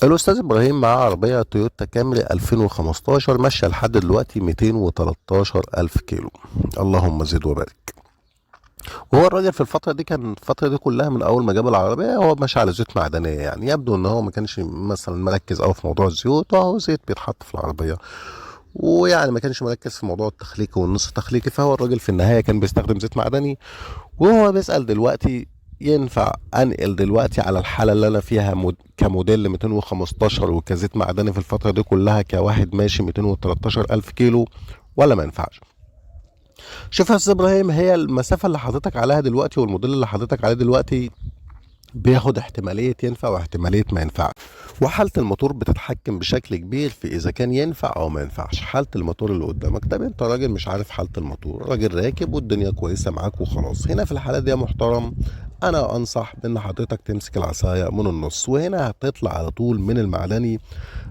الأستاذ إبراهيم معاه عربية تويوتا كامري 2015 ماشية لحد دلوقتي 213 ألف كيلو. اللهم زد وبارك. وهو الراجل في الفترة دي كان الفترة دي كلها من أول ما جاب العربية هو ماشي على زيوت معدنية، يعني يبدو إن هو ما كانش مثلا مركز أوي في موضوع الزيوت، وهو زيت بيتحط في العربية، ويعني ما كانش مركز في موضوع التخليقي والنص تخليقي، فهو الراجل في النهاية كان بيستخدم زيت معدني. وهو بيسأل دلوقتي ينفع انقل دلوقتي على الحالة اللي انا فيها كموديل 215 وكزيت معدني في الفترة دي كلها كواحد ماشي 213 ألف كيلو، ولا ما ينفعش؟ شوف يا استاذ ابراهيم، هي المسافة اللي حضرتك عليها دلوقتي والموديل اللي حضرتك عليه دلوقتي بياخد احتمالية ينفع واحتمالية ما ينفعش، وحالة الموتور بتتحكم بشكل كبير في إذا كان ينفع أو ما ينفعش. حالة الموتور اللي قدامك، طب أنت راجل مش عارف حالة الموتور، راجل راكب والدنيا كويسة معاك وخلاص. هنا في الحالة دي يا محترم أنا أنصح بإن حضرتك تمسك العصاية من النص، وهنا هتطلع على طول من المعدني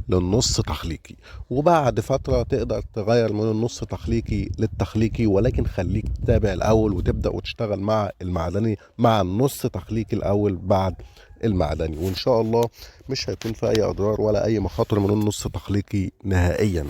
للنص تخليقي، وبعد فترة تقدر تغير من النص تخليقي للتخليقي، ولكن خليك تتابع الأول وتبدأ وتشتغل مع المعدني مع النص تخليقي الأول بعد المعدني، وإن شاء الله مش هيكون في أي أضرار ولا أي مخاطر من النص تخليقي نهائيا.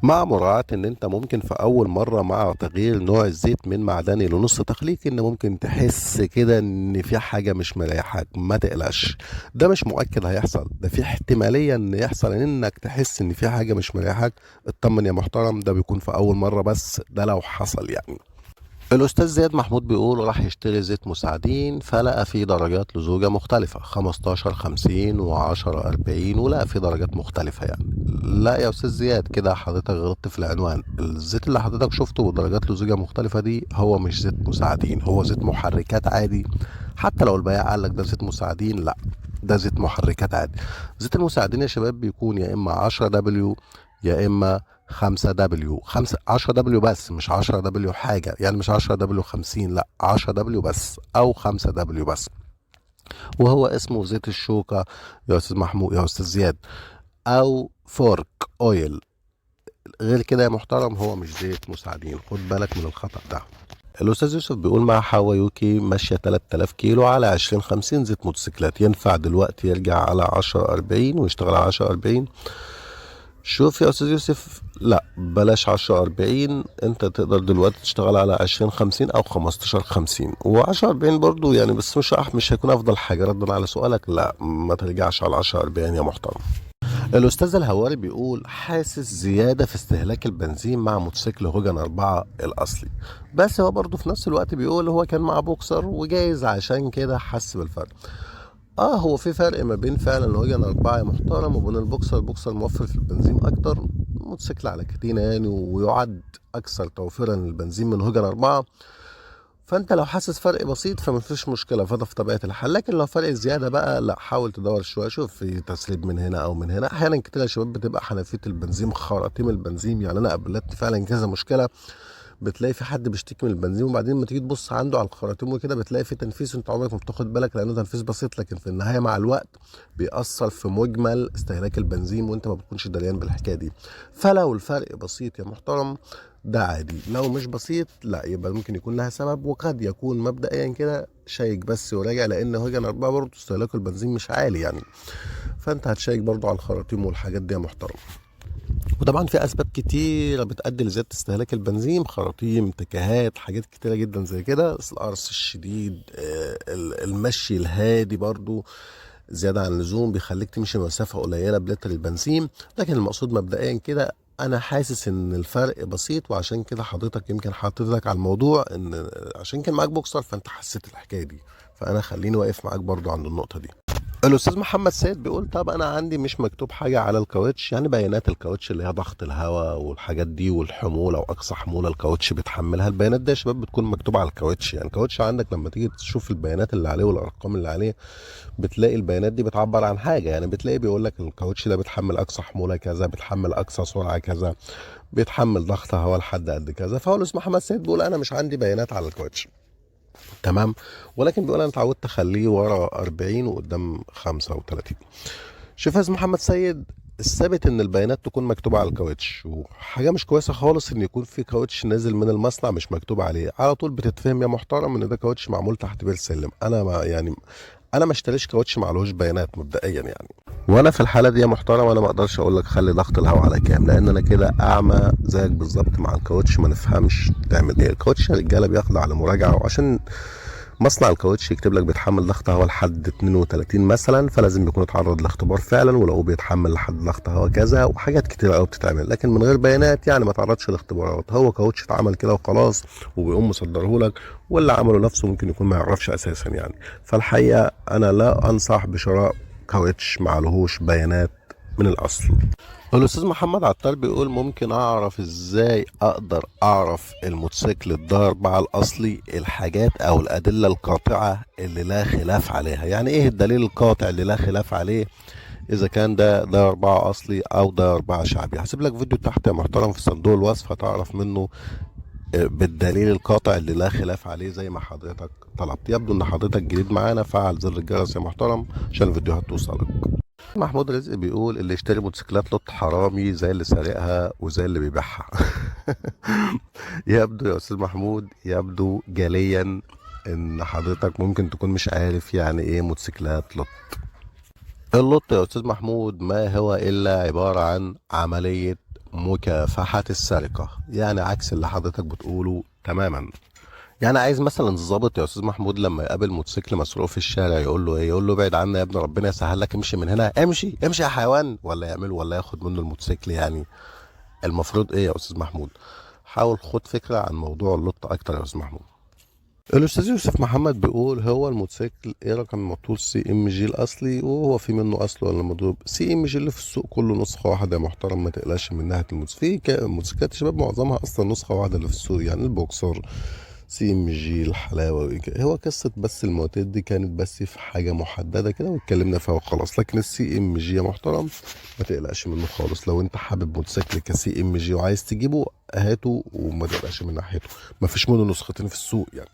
مع مراعاة ان انت ممكن في اول مرة مع تغيير نوع الزيت من معدني لنص تخليقي ان ممكن تحس كده ان في حاجة مش مريحاك، ما تقلقش، ده مش مؤكد هيحصل، ده في احتمالية ان يحصل انك تحس ان في حاجة مش مريحاك. اطمن يا محترم، ده بيكون في اول مرة بس، ده لو حصل يعني. الأستاذ زياد محمود بيقول راح يشتري زيت مساعدين فلقى فيه درجات لزوجة مختلفة، 15 50 و10 40، ولقى فيه درجات مختلفة يعني. لا يا أستاذ زياد، كده حضرتك غلطت في العنوان. الزيت اللي حضرتك شفته بدرجات لزوجة مختلفة دي هو مش زيت مساعدين، هو زيت محركات عادي. حتى لو البياع قال لك ده زيت مساعدين، لا، ده زيت محركات عادي. زيت المساعدين يا شباب بيكون يا إما 10 دبليو يا إما 5 دبليو، 5 10 دبليو بس، مش 10 دبليو حاجه، يعني مش 10 دبليو 50، لا 10 دبليو بس او 5 دبليو بس. وهو اسمه زيت الشوكه يا استاذ محمود يا استاذ زياد، او فورك اويل. غير كده يا محترم هو مش زيت مساعدين، خد بالك من الخطأ ده. الأستاذ يوسف بيقول مع حوايوكي ماشية 3000 كيلو على 20 50 زيت موتوسيكلات، ينفع دلوقتي يرجع على 10 40 ويشتغل على 10 40؟ شوف يا استاذ يوسف، لا بلاش 10 40، انت تقدر دلوقتي تشتغل على 20 50 او 15 50 و10 40 برضو يعني، بس مش هيكون افضل حاجه. ردا على سؤالك، لا ما ترجعش على 10 40 يا محترم. الاستاذ الهواري بيقول حاسس زياده في استهلاك البنزين مع موتوسيكل هوجن 4 الاصلي، بس هو برضو في نفس الوقت بيقول هو كان مع بوكسر وجايز عشان كده حس بالفرق. هو في فرق ما بين فعلا الهوجن 4 يا محترم وبين البوكسر. البوكسر موفر في البنزين اكتر، موتوسيكل على كتينة يعني، ويعد اكثر توفيرا للبنزين من هوجن 4. فانت لو حاسس فرق بسيط فما فيش مشكله، فده في طبيعه الحال. لكن لو فرق زياده بقى لا، حاول تدور شويه، شوف في تسريب من هنا او من هنا. احيانا كتير يا شباب بتبقى حنفيه البنزين خراطيم البنزين، يعني انا قابلتني فعلا كذا مشكله. بتلاقي في حد بيشتكي من البنزين وبعدين لما تيجي تبص عنده على الخراطيم وكده بتلاقي في تنفيذ انت عمرك ما بتاخد بالك لانه تنفيذ بسيط، لكن في النهايه مع الوقت بيأثر في مجمل استهلاك البنزين وانت ما بتكونش دريان بالحكايه دي. فلو الفرق بسيط يا محترم ده عادي، لو مش بسيط لا يبقى ممكن يكون لها سبب، وقد يكون مبدئيا كده شيك بس وراجع، لان هوجن 4 برضه استهلاك البنزين مش عالي يعني، فانت هتشيك برضه على الخراطيم والحاجات دي يا محترم. وطبعا في اسباب كتيره بتؤدي لزياده استهلاك البنزين، خراطيم، تكهات، حاجات كتيره جدا زي كده، القرص الشديد، المشي الهادي برضو زياده عن اللزوم بيخليك تمشي مسافه قليله بلتر البنزين. لكن المقصود مبدئيا كده انا حاسس ان الفرق بسيط، وعشان كده حضرتك يمكن حطيتك على الموضوع ان عشان كان معاك بوكسر فانت حسيت الحكايه دي، فانا خليني واقف معاك برضو عند النقطه دي. الاستاذ محمد سيد بيقول طب انا عندي مش مكتوب حاجه على الكاوتش، يعني بيانات الكاوتش اللي هي ضغط الهواء والحاجات دي والحموله واقصى حموله الكاوتش بيتحملها، البيانات دي يا شباب بتكون مكتوبه على الكاوتش. يعني الكاوتش عندك لما تيجي تشوف البيانات اللي عليه والارقام اللي عليه بتلاقي البيانات دي بتعبر عن حاجه، يعني بتلاقي بيقول لك الكاوتش ده بيتحمل اقصى حموله كذا، بيتحمل اقصى سرعه كذا، بيتحمل ضغط هواء لحد قد كذا. فهو الاستاذ محمد سيد بيقول انا مش عندي بيانات على الكاوتش، تمام، ولكن بيقول انا اتعودت اخليه ورا 40 وقدام 35. شوف يا استاذ محمد سيد، الثابت ان البيانات تكون مكتوبه على الكاوتش، وحاجه مش كويسه خالص ان يكون في كاوتش نازل من المصنع مش مكتوب عليه على طول. بتتفهم يا محترم ان ده كاوتش معمول تحت بير سلم. انا ما يعني انا ما اشتريش كاوتش معلوش بيانات مبدئيا يعني. وانا في الحاله دي يا محترم انا ما اقدرش اقول لك خلي ضغط الهواء على كام، لان انا كده اعمى زيك بالظبط مع الكاوتش، ما نفهمش تعمل ايه. الكاوتش يا رجاله بيخضع لمراجعه، وعشان مصنع الكاوتش يكتب لك بيتحمل ضغط هواء لحد 32 مثلا، فلازم يكون اتعرض لاختبار فعلا، ولو بيتحمل لحد ضغط هواء كذا، وحاجات كتير قوي بتتعمل، لكن من غير بيانات يعني ما تعرضش لاختبارات. هو كاوتش اتعمل كده وخلاص وبيقوم مصدره لك، واللي عمله نفسه ممكن يكون ما يعرفش اساسا يعني. فالحقيقه انا لا انصح بشراء كاوتش معلهوش بيانات من الاصل. الاستاذ محمد عطار بيقول ممكن اعرف ازاي اقدر اعرف الموتوسيكل الضرب على الاصلي الحاجات او الادله القاطعه اللي لا خلاف عليها؟ يعني ايه الدليل القاطع اللي لا خلاف عليه اذا كان ده 4 اصلي او ده 4 شعبي؟ هسيب لك فيديو تحت يا محترم في صندوق الوصف هتعرف منه بالدليل القاطع اللي لا خلاف عليه زي ما حضرتك طلبت. يبدو ان حضرتك جديد معانا، فعل زر الجرس يا محترم عشان الفيديوهات توصلك. محمود رزق بيقول اللي يشتري موتوسيكلات لوت حرامي زي اللي سارقها وزي اللي بيبيعها. يبدو يا استاذ محمود، يبدو جليا ان حضرتك ممكن تكون مش عارف يعني ايه موتوسيكلات لوت. اللوت يا استاذ محمود ما هو الا عبارة عن عملية مكافحة السرقة، يعني عكس اللي حضرتك بتقوله تماما. يعني عايز مثلا الضابط يا استاذ محمود لما يقابل موتوسيكل مسروق في الشارع يقول له ايه؟ يقول له ابعد عنا يا ابني ربنا يسهل لك، امشي من هنا، امشي امشي يا حيوان، ولا يعمل ولا ياخد منه الموتوسيكل؟ يعني المفروض ايه يا استاذ محمود؟ حاول خد فكره عن موضوع اللط اكتر يا استاذ محمود. الاستاذ يوسف محمد بيقول هو الموتوسيكل ايه رقم الموتور سي ام جي الاصلي، وهو في منه اصل ولا مضروب؟ سي ام جي اللي في السوق كله نسخه واحده يا محترم، ما تقلقش من ناحيه الموتوسيكل. في موتوسيكلات يا شباب معظمها اصلا نسخه واحده اللي في السوق، يعني البوكسر، سي ام جي، الحلاوه، هو قصه بس المواتير دي كانت بس في حاجه محدده كده واتكلمنا فيها وخلاص. لكن السي ام جي يا محترم ما تقلقش منه خالص، لو انت حابب موتوسيكل كسي ام جي وعايز تجيبه هاته وما تقلقش من ناحيته، ما فيش منه نسختين في السوق يعني.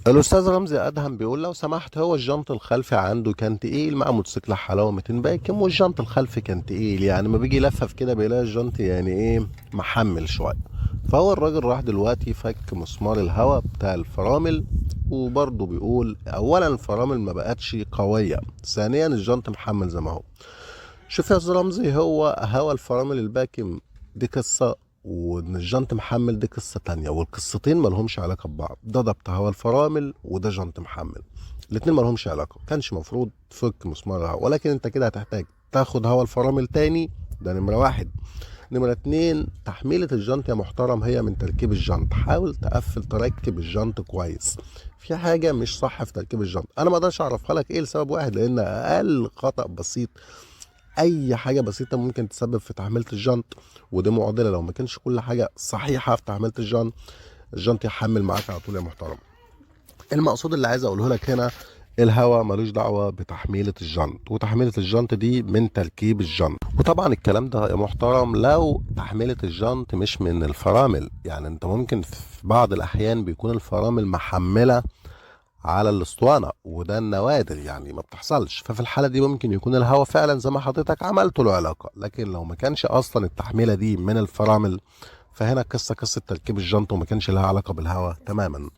الاستاذ رمزي ادهم بيقول لو سمحت هو الجنط الخلفي عنده كان تقيل مع موتوسيكل حلاوه 200 باكم، والجنط الخلفي كان تقيل، يعني ما بيجي يلفف كده بيلاقي الجنط يعني ايه محمل شويه. فهو الراجل راح دلوقتي فك مسمار الهواء بتاع الفرامل، وبرضه بيقول اولا الفرامل ما بقتش قويه، ثانيا الجنط محمل زي ما هو. شوف يا استاذ رمزي، هو هوا الفرامل الباكم دي قصه، وان الجنط محمل دي قصه تانية، والقصتين مالهمش علاقه ببعض. ده ضبط هوا الفرامل وده جنط محمل، الاتنين مالهمش علاقه. كانش مفروض تفك مسمار الهوا، ولكن انت كده هتحتاج تاخد هوا الفرامل تاني، ده نمره واحد. نمرة اتنين، تحميلة الجنط يا محترم هي من تركيب الجنط. حاول تقفل تركب الجنط كويس، في حاجة مش صح في تركيب الجنط، انا ما اقدرش اعرفها لك ايه لسبب واحد، لان اقل خطأ بسيط، اي حاجة بسيطة ممكن تسبب في تحميلة الجنط، ودي معضلة لو ما كانش كل حاجة صحيحة في تحميلة الجنط، الجنط يحمل معاك على طول يا محترم. المقصود اللي عايز اقوله لك هنا، الهواء ملوش دعوه بتحميله الجنط، وتحميله الجنط دي من تركيب الجنط. وطبعا الكلام ده يا محترم لو تحميله الجنط مش من الفرامل، يعني انت ممكن في بعض الاحيان بيكون الفرامل محمله على الاسطوانه، وده النوادر يعني ما بتحصلش. ففي الحاله دي ممكن يكون الهواء فعلا زي ما حضرتك عملته له علاقه، لكن لو ما كانش اصلا التحميله دي من الفرامل، فهنا قصه تركيب الجنط وما كانش لها علاقه بالهواء تماما.